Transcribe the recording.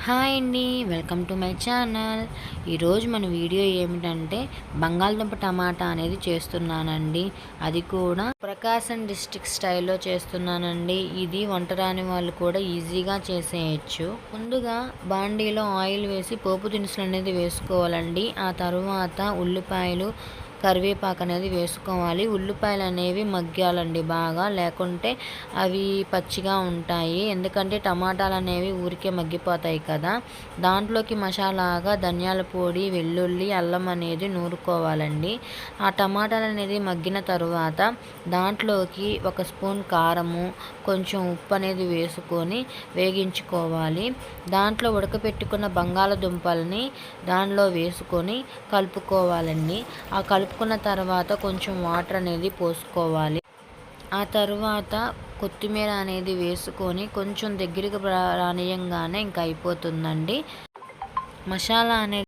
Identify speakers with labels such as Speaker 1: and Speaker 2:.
Speaker 1: Hi అండి, welcome to my channel. ఈరోజు మన వీడియో ఏమిటంటే బంగాళదుంప టమాటా అనేది చేస్తున్నానండి. అది కూడా ప్రకాశం డిస్ట్రిక్ట్ స్టైల్లో చేస్తున్నానండి. ఇది వంట రాని వాళ్ళు కూడా ఈజీగా చేసేయచ్చు. ముందుగా బాండీలో ఆయిల్ వేసి పోపు దినుసులు అనేది వేసుకోవాలండి. ఆ తర్వాత ఉల్లిపాయలు, కరివేపాకు అనేది వేసుకోవాలి. ఉల్లిపాయలు అనేవి మగ్గాలండి బాగా, లేకుంటే అవి పచ్చిగా ఉంటాయి. ఎందుకంటే టమాటాలు అనేవి ఊరికే మగ్గిపోతాయి కదా. దాంట్లోకి మసాలాగా ధనియాల పొడి, వెల్లుల్లి, అల్లం అనేది నూరుకోవాలండి. ఆ టమాటాలు అనేది మగ్గిన తరువాత దాంట్లోకి 1 స్పూన్ కారము, కొంచెం ఉప్పు అనేది వేసుకొని వేగించుకోవాలి. దాంట్లో ఉడకపెట్టుకున్న బంగాళదుంపల్ని దానిలో వేసుకొని కలుపుకోవాలండి. ఆ కలుపుకున్న తర్వాత కొంచెం వాటర్ అనేది పోసుకోవాలి. ఆ తర్వాత కొత్తిమీర అనేది వేసుకొని కొంచెం దగ్గరికి రానియంగానే ఇంకా అయిపోతుందండి. మసాలా అనేది